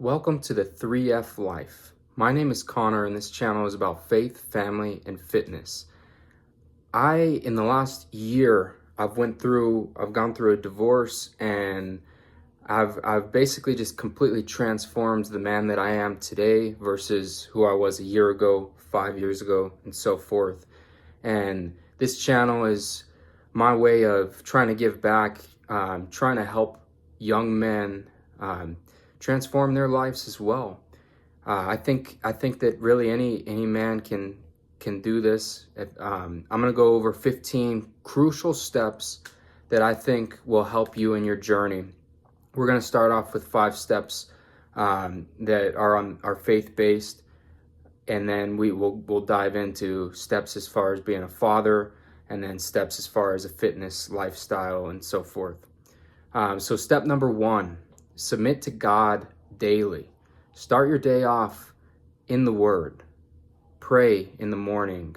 Welcome to the 3F Life. My name is Connor and this channel is about faith, family, and fitness. In the last year, I've gone through a divorce, and I've basically just completely transformed the man that I am today versus who I was a year ago, 5 years ago, and so forth. And this channel is my way of trying to give back, trying to help young men transform their lives as well. I think that really any man can do this. I'm gonna go over 15 crucial steps that I think will help you in your journey. We're gonna start off with 5 steps that are faith-based, and then we'll dive into steps as far as being a father, and then steps as far as a fitness lifestyle and so forth. So step number 1, submit to God daily. Start your day off in the Word. Pray in the morning.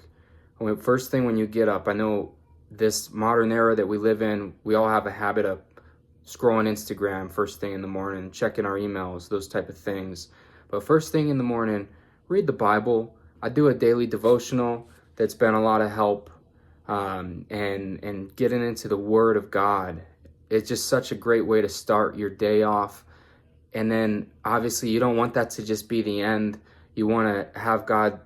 First thing when you get up, I know this modern era that we live in, we all have a habit of scrolling Instagram first thing in the morning, checking our emails, those type of things. But first thing in the morning, read the Bible. I do a daily devotional that's been a lot of help, and getting into the Word of God. It's just such a great way to start your day off. And then obviously you don't want that to just be the end. You want to have God,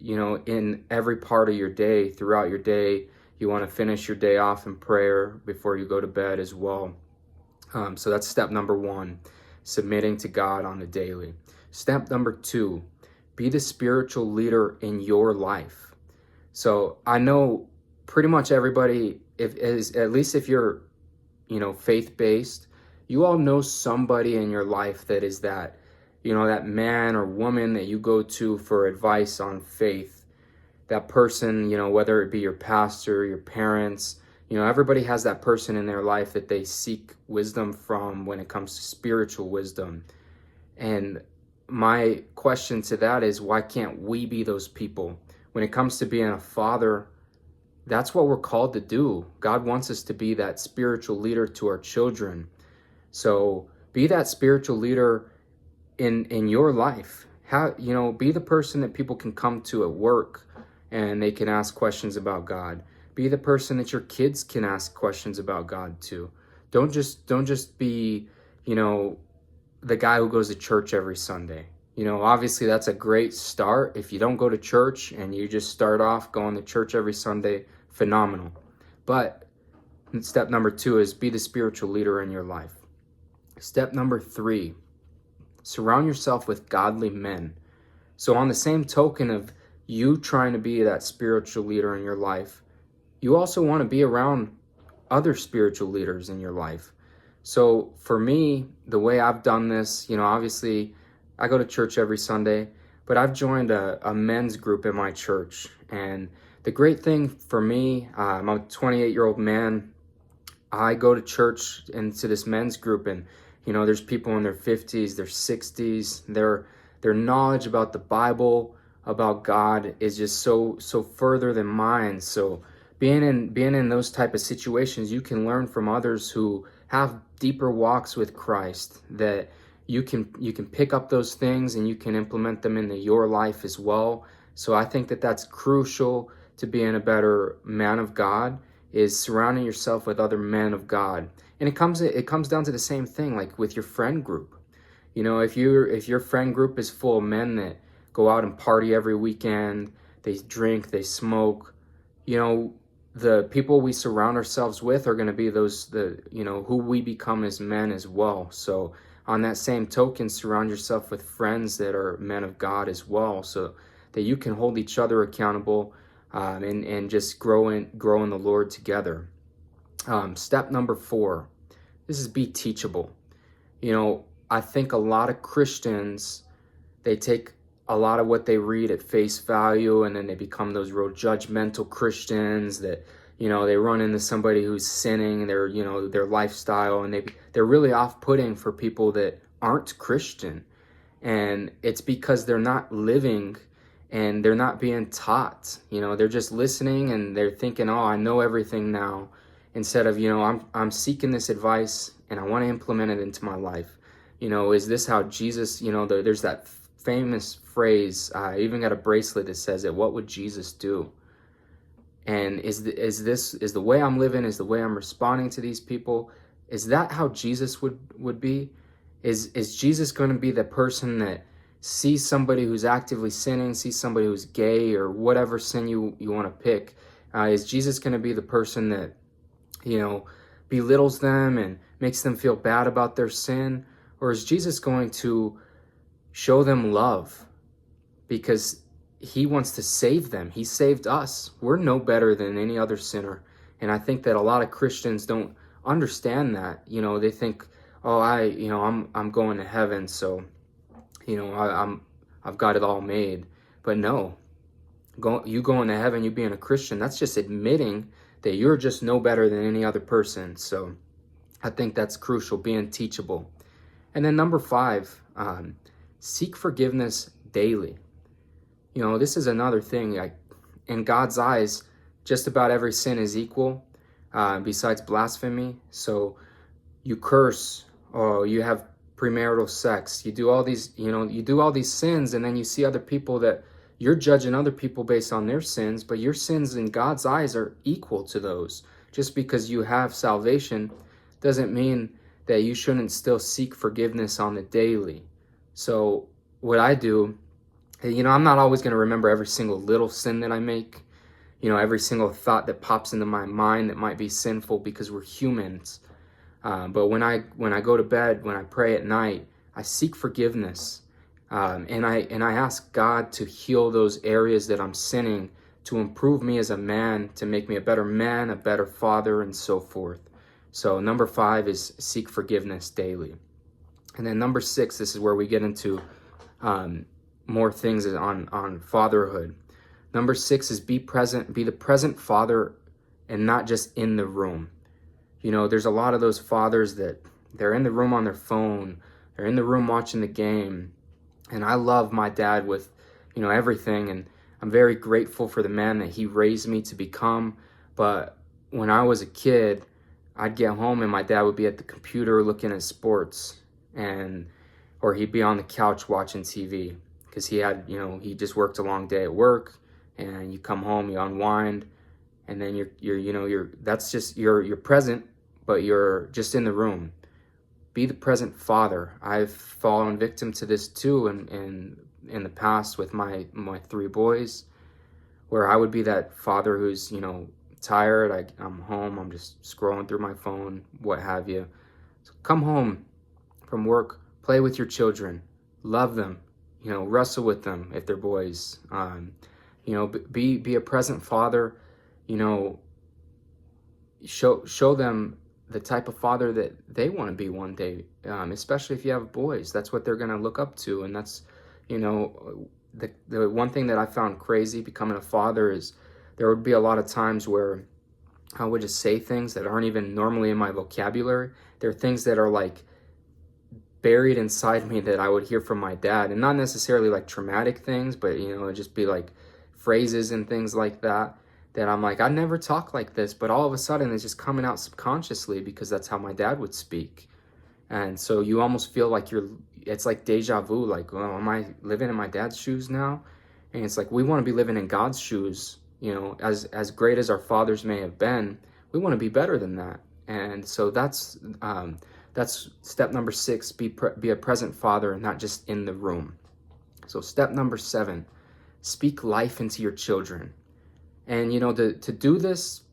in every part of your day, throughout your day. You want to finish your day off in prayer before you go to bed as well. So that's step number 1, submitting to God on the daily. Step number 2, be the spiritual leader in your life. So I know pretty much everybody, at least if you're, faith-based, you all know somebody in your life that is that man or woman that you go to for advice on faith. That person, whether it be your pastor, your parents, everybody has that person in their life that they seek wisdom from when it comes to spiritual wisdom. And my question to that is, why can't we be those people? When it comes to being a father, that's what we're called to do. God wants us to be that spiritual leader to our children. So be that spiritual leader in your life. Be the person that people can come to at work and they can ask questions about God. Be the person that your kids can ask questions about God to. Don't just be, the guy who goes to church every Sunday. Obviously that's a great start. If you don't go to church and you just start off going to church every Sunday, phenomenal. But step number 2 is be the spiritual leader in your life. Step number 3, surround yourself with godly men. So on the same token of you trying to be that spiritual leader in your life, you also want to be around other spiritual leaders in your life. So for me, the way I've done this, obviously I go to church every Sunday, but I've joined a men's group in my church. And the great thing for me, I'm a 28-year-old man. I go to church into this men's group, and there's people in their 50s, their 60s. Their knowledge about the Bible, about God, is just so further than mine. So being in those type of situations, you can learn from others who have deeper walks with Christ, that you can pick up those things and you can implement them into your life as well. So I think that that's crucial to being a better man of God, is surrounding yourself with other men of God. And it comes down to the same thing, like with your friend group. If your friend group is full of men that go out and party every weekend, they drink, they smoke, the people we surround ourselves with are going to be who we become as men as well. So on that same token, surround yourself with friends that are men of God as well, so that you can hold each other accountable, and just grow in the Lord together. Step number 4, this is be teachable. I think a lot of Christians, they take a lot of what they read at face value, and then they become those real judgmental Christians that, they run into somebody who's sinning, their lifestyle, and they're really off-putting for people that aren't Christian. And it's because they're not living and they're not being taught. They're just listening and they're thinking, oh, I know everything now, instead of, I'm seeking this advice and I want to implement it into my life. Is this how Jesus, there's that famous phrase, I even got a bracelet that says it, what would Jesus do? And is the way I'm living, is the way I'm responding to these people, is that how Jesus would be? Is Jesus going to be the person that sees somebody who's actively sinning, sees somebody who's gay or whatever sin you want to pick? Is Jesus going to be the person that, belittles them and makes them feel bad about their sin? Or is Jesus going to show them love because he wants to save them? He saved us. We're no better than any other sinner. And I think that a lot of Christians don't understand that. They think, oh, I'm going to heaven, so, I've got it all made. But no, you going to heaven, you being a Christian, that's just admitting that you're just no better than any other person. So I think that's crucial, being teachable. And then number 5, seek forgiveness daily. This is another thing. In God's eyes, just about every sin is equal, besides blasphemy. So you curse, or you have premarital sex, you do all these, you do all these sins, and then you see other people that you're judging other people based on their sins, but your sins in God's eyes are equal to those. Just because you have salvation doesn't mean that you shouldn't still seek forgiveness on the daily. So what I do, I'm not always going to remember every single little sin that I make, every single thought that pops into my mind that might be sinful, because we're humans. But when I go to bed, when I pray at night, I seek forgiveness, and I ask God to heal those areas that I'm sinning, to improve me as a man, to make me a better man, a better father, and so forth. So number 5 is seek forgiveness daily. And then number 6, this is where we get into more things on fatherhood. Number 6 is be present, be the present father, and not just in the room. There's a lot of those fathers that they're in the room on their phone, they're in the room watching the game. And I love my dad with, everything. And I'm very grateful for the man that he raised me to become. But when I was a kid, I'd get home and my dad would be at the computer looking at sports, or he'd be on the couch watching TV, because he had, he just worked a long day at work, and you come home, you unwind, and then you're present, but you're just in the room. Be the present father. I've fallen victim to this too in the past with my 3 boys, where I would be that father who's, tired. I'm home, I'm just scrolling through my phone, what have you. So come home from work, play with your children, love them, wrestle with them if they're boys. Be a present father. Show them the type of father that they want to be one day, especially if you have boys. That's what they're going to look up to. And that's, the one thing that I found crazy becoming a father is there would be a lot of times where I would just say things that aren't even normally in my vocabulary. There are things that are like buried inside me that I would hear from my dad, and not necessarily like traumatic things, but it'd just be like phrases and things like that I'm like, I never talk like this, but all of a sudden it's just coming out subconsciously because that's how my dad would speak. And so you almost feel like it's like deja vu, like, oh, am I living in my dad's shoes now? And it's like, we want to be living in God's shoes. As great as our fathers may have been, we want to be better than that. And so that's step number 6, be a present father and not just in the room. So step number 7, speak life into your children. And to do this,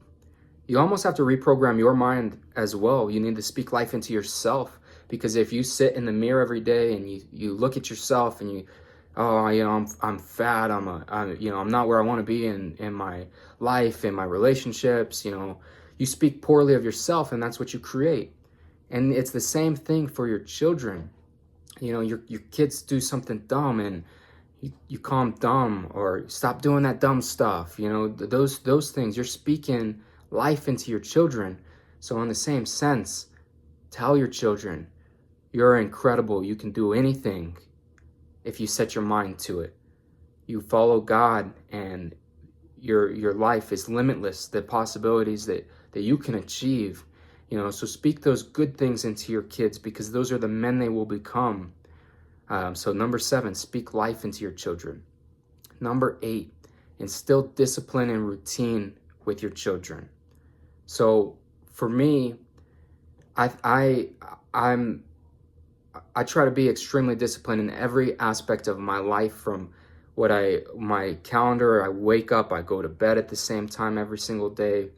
you almost have to reprogram your mind as well. You need to speak life into yourself, because if you sit in the mirror every day and you look at yourself and I'm fat, I'm not where I want to be in my life, in my relationships, you speak poorly of yourself, and that's what you create. And it's the same thing for your children. Your kids do something dumb, and you call them dumb, or stop doing that dumb stuff. Those things, you're speaking life into your children. So in the same sense, tell your children, you're incredible. You can do anything if you set your mind to it. You follow God, and your life is limitless. The possibilities that you can achieve. So speak those good things into your kids, because those are the men they will become. So number 7, speak life into your children. Number 8, instill discipline and routine with your children. So for me, I try to be extremely disciplined in every aspect of my life, from my calendar. I wake up, I go to bed at the same time every single day.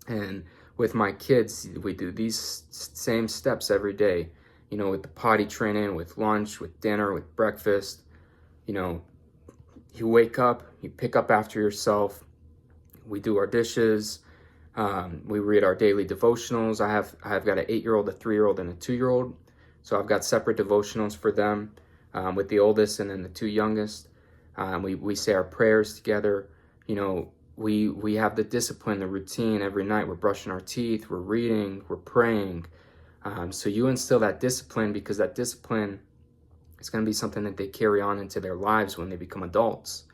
And with my kids, we do these same steps every day, with the potty training, with lunch, with dinner, with breakfast. You wake up, you pick up after yourself, we do our dishes, we read our daily devotionals. I've got an 8-year-old, a 3-year-old, and a 2-year-old. So I've got separate devotionals for them, with the oldest and then the 2 youngest. We say our prayers together. We have the discipline, the routine every night. We're brushing our teeth, we're reading, we're praying. So you instill that discipline, because that discipline is going to be something that they carry on into their lives when they become adults.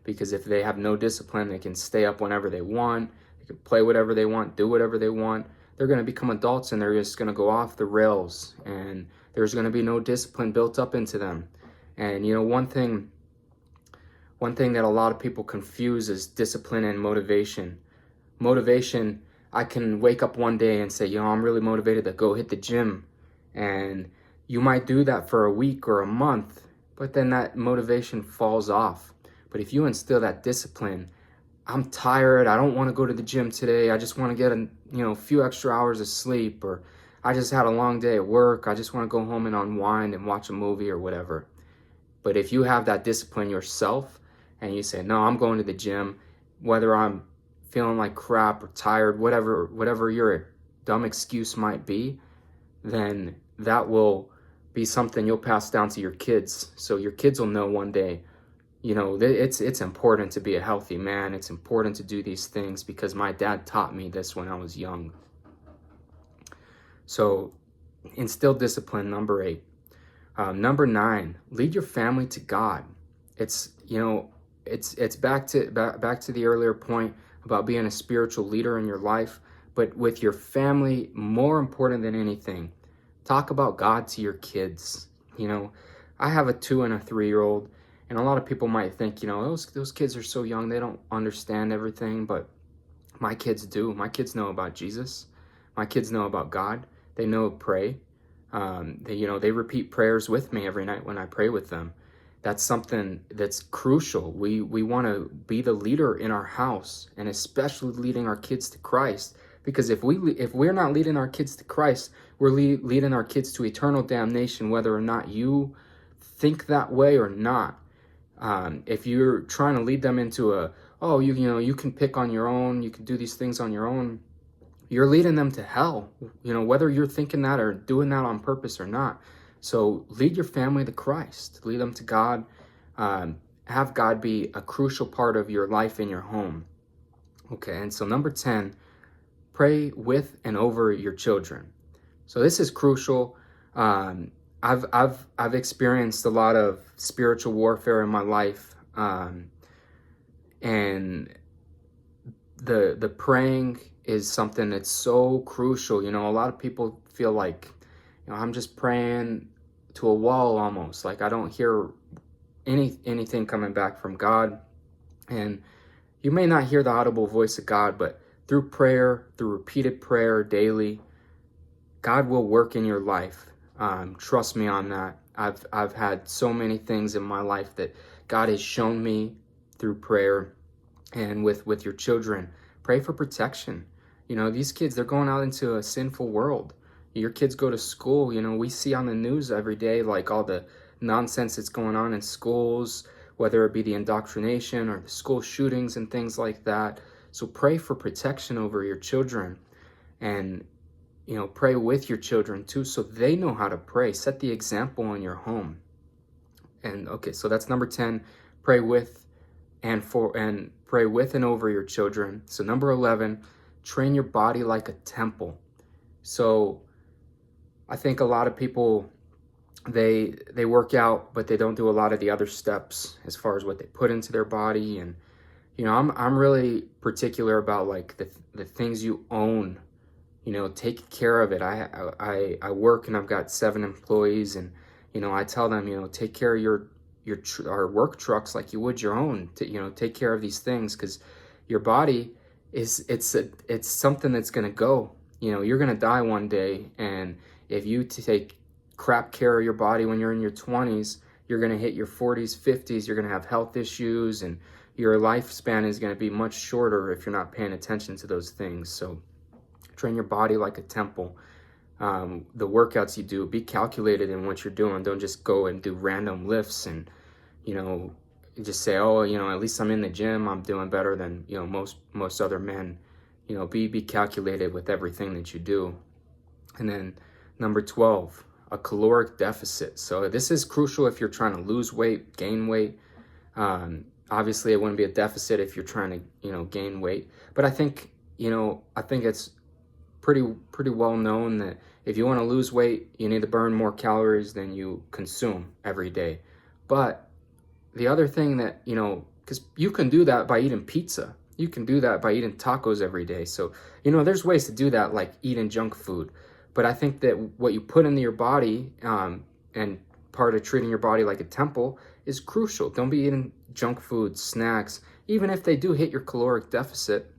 Because if they have no discipline, they can stay up whenever they want, they can play whatever they want, do whatever they want. They're going to become adults and they're just going to go off the rails, and there's going to be no discipline built up into them. And one thing that a lot of people confuse is discipline and motivation. Motivation, I can wake up one day and say, I'm really motivated to go hit the gym. And you might do that for a week or a month, but then that motivation falls off. But if you instill that discipline, I'm tired, I don't want to go to the gym today, I just want to get a few extra hours of sleep, or I just had a long day at work, I just want to go home and unwind and watch a movie or whatever. But if you have that discipline yourself, and you say, no, I'm going to the gym, whether I'm feeling like crap or tired, whatever your dumb excuse might be, then that will be something you'll pass down to your kids. So your kids will know one day, it's important to be a healthy man. It's important to do these things, because my dad taught me this when I was young. So instill discipline, number 8. Number 9, lead your family to God. It's back to the earlier point about being a spiritual leader in your life, but with your family, more important than anything, talk about God to your kids. I have a 2 and a 3-year-old, and a lot of people might think, those kids are so young, they don't understand everything, but my kids do. My kids know about Jesus. My kids know about God. They know pray. They repeat prayers with me every night when I pray with them. That's something that's crucial. We want to be the leader in our house, and especially leading our kids to Christ. Because if we're not leading our kids to Christ, we're leading our kids to eternal damnation, whether or not you think that way or not. If you're trying to lead them into you can pick on your own, you can do these things on your own, you're leading them to hell, whether you're thinking that or doing that on purpose or not. So lead your family to Christ, lead them to God, have God be a crucial part of your life in your home. Okay, and so number 10, pray with and over your children. So this is crucial. I've experienced a lot of spiritual warfare in my life, and the praying is something that's so crucial. A lot of people feel like, I'm just praying to a wall almost, like I don't hear anything coming back from God. And you may not hear the audible voice of God, but through prayer, through repeated prayer daily, God will work in your life. Trust me on that. I've had so many things in my life that God has shown me through prayer. And with your children, pray for protection. These kids, they're going out into a sinful world. Your kids go to school, we see on the news every day, like all the nonsense that's going on in schools, whether it be the indoctrination or the school shootings and things like that. So pray for protection over your children, and pray with your children too, so they know how to pray. Set the example in your home. And okay, so that's number 10, pray with and pray with and over your children. So number 11, train your body like a temple. So I think a lot of people, they work out, but they don't do a lot of the other steps as far as what they put into their body. And I'm really particular about like the things you own take care of it. I work and I've got 7 employees, and I tell them, take care of our work trucks like you would your own. Take care of these things, because your body it's something that's gonna go. You're gonna die one day, and if you take crap care of your body when you're in your 20s, you're gonna hit your 40s, 50s. You're gonna have health issues, and your lifespan is gonna be much shorter if you're not paying attention to those things. So train your body like a temple. The workouts you do, be calculated in what you're doing. Don't just go and do random lifts and just say, oh, at least I'm in the gym, I'm doing better than most other men. Be calculated with everything that you do. And then number 12, a caloric deficit. So this is crucial if you're trying to lose weight, gain weight. Obviously it wouldn't be a deficit if you're trying to gain weight, but I think it's pretty well known that if you want to lose weight, you need to burn more calories than you consume every day. But the other thing that, because you can do that by eating pizza, you can do that by eating tacos every day. So, there's ways to do that, like eating junk food. But I think that what you put into your body, and part of treating your body like a temple, is crucial. Don't be eating junk food, snacks, even if they do hit your caloric deficit.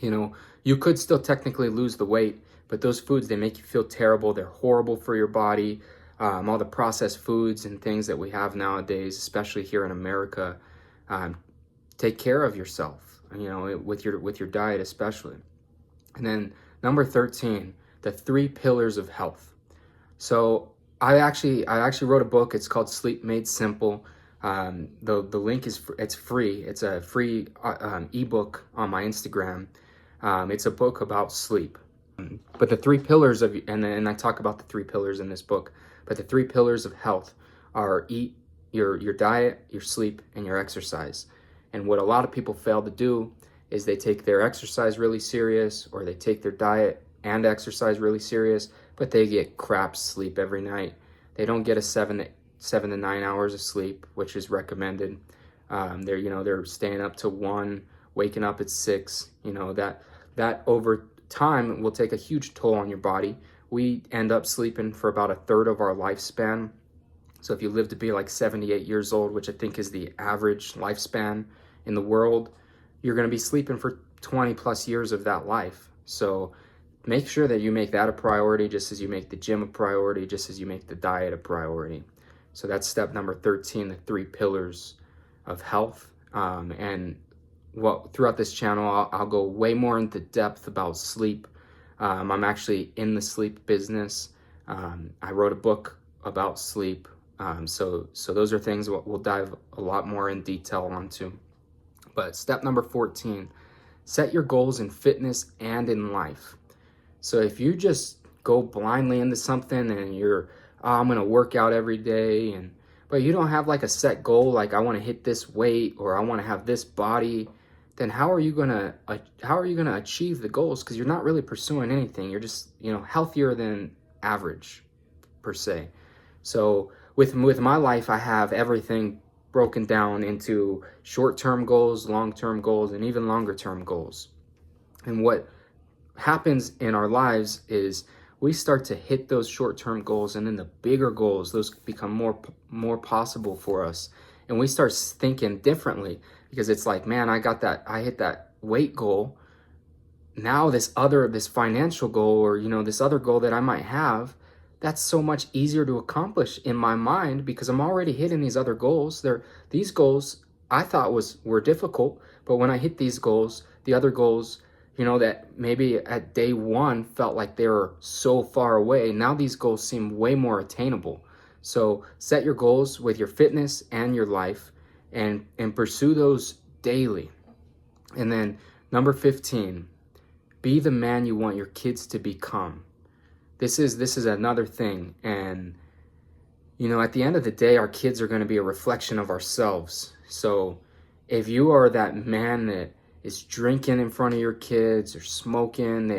You could still technically lose the weight, but those foods, they make you feel terrible. They're horrible for your body. All the processed foods and things that we have nowadays, especially here in America. Take care of yourself, with your diet especially. And then number 13, the 3 pillars of health. So I actually wrote a book. It's called Sleep Made Simple. The link it's free. It's a free ebook on my Instagram. It's a book about sleep. But the 3 pillars and I talk about the 3 pillars in this book, but the 3 pillars of health are your diet, your sleep, and your exercise. And what a lot of people fail to do is they take their exercise really serious, or they take their diet and exercise really serious, but they get crap sleep every night. They don't get a 7 to 9 hours of sleep, which is recommended. They're staying up to 1, waking up at 6. That over time will take a huge toll on your body. We end up sleeping for about a third of our lifespan. So if you live to be like 78 years old, which I think is the average lifespan in the world, you're going to be sleeping for 20 plus years of that life. So make sure that you make that a priority, just as you make the gym a priority, just as you make the diet a priority. So that's step number 13, the 3 pillars of health. And throughout this channel, I'll go way more into depth about sleep. I'm actually in the sleep business. I wrote a book about sleep. So those are things we'll dive a lot more in detail onto. But step number 14, set your goals in fitness and in life. So if you just go blindly into something and I'm going to work out every day, but you don't have like a set goal, like I want to hit this weight or I want to have this body, then how are you going to achieve the goals? Because you're not really pursuing anything. You're just, healthier than average per se. So with my life, I have everything broken down into short-term goals, long-term goals, and even longer-term goals. And what happens in our lives is we start to hit those short-term goals, and then the bigger goals, those become more possible for us. And we start thinking differently, because it's like, man, I hit that weight goal. Now this financial goal, or this other goal that I might have, that's so much easier to accomplish in my mind, because I'm already hitting these other goals. These goals I thought were difficult, but when I hit these goals, the other goals, that maybe at day 1 felt like they were so far away, now these goals seem way more attainable. So set your goals with your fitness and your life, and pursue those daily. And then number 15, be the man you want your kids to become. This is another thing. And at the end of the day, our kids are going to be a reflection of ourselves. So if you are that man that is drinking in front of your kids, or smoking,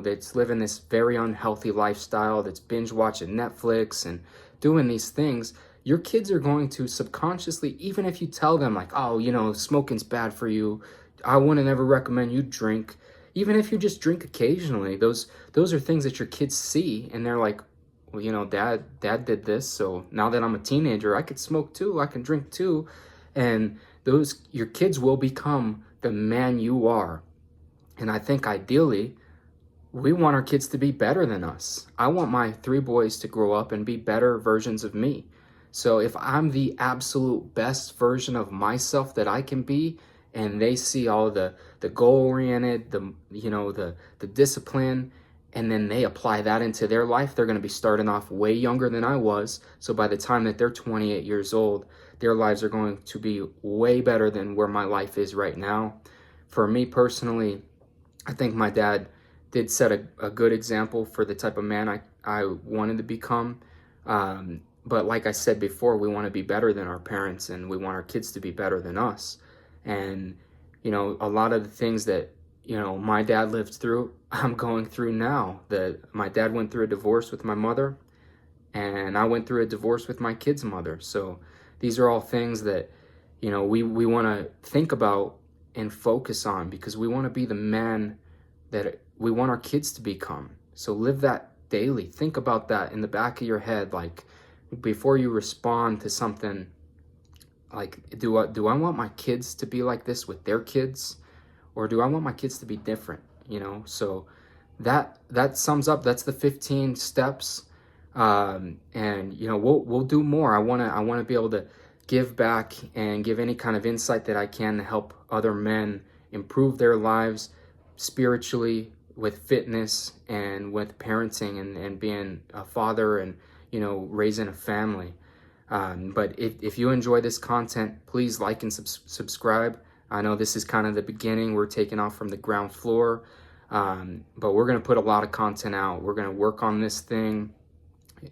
that's living this very unhealthy lifestyle, that's binge watching Netflix and doing these things, your kids are going to subconsciously, even if you tell them like, oh, smoking's bad for you, I wouldn't ever recommend you drink, even if you just drink occasionally, those are things that your kids see, and they're like, well, you know, dad did this, so now that I'm a teenager, I could smoke too, I can drink too. And those, your kids will become the man you are. And I think ideally, we want our kids to be better than us. I want my 3 boys to grow up and be better versions of me. So if I'm the absolute best version of myself that I can be, and they see all the goal oriented, the discipline, and then they apply that into their life, they're going to be starting off way younger than I was. So by the time that they're 28 years old, their lives are going to be way better than where my life is right now. For me personally, I think my dad did set a good example for the type of man I wanted to become. But like I said before, we want to be better than our parents, and we want our kids to be better than us. And, you know, a lot of the things that, you know, my dad lived through, I'm going through now. My dad went through a divorce with my mother, and I went through a divorce with my kid's mother. So these are all things that, you know, we want to think about and focus on, because we want to be the man that we want our kids to become. So live that daily. Think about that in the back of your head, like before you respond to something. Like, do I want my kids to be like this with their kids, or do I want my kids to be different? You know, so that sums up. That's the 15 steps, and you know, we'll do more. I wanna be able to give back and give any kind of insight that I can to help other men improve their lives spiritually, with fitness, and with parenting, and being a father, and, you know, raising a family. But if you enjoy this content, please like and subscribe. I know this is kind of the beginning. We're taking off from the ground floor, but we're going to put a lot of content out. We're going to work on this thing,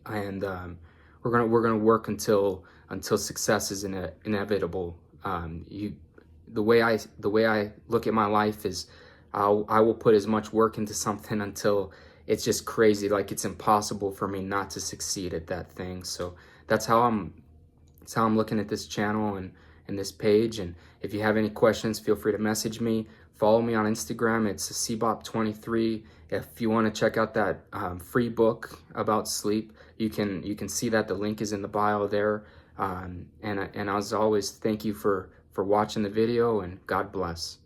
and we're going to work until success is inevitable. The way I look at my life is, I will put as much work into something until it's just crazy, like it's impossible for me not to succeed at that thing. So that's how I'm looking at this channel and this page. And if you have any questions, feel free to message me. Follow me on Instagram. It's CBOP23. If you want to check out that free book about sleep, you can see that. The link is in the bio there. And as always, thank you for watching the video, and God bless.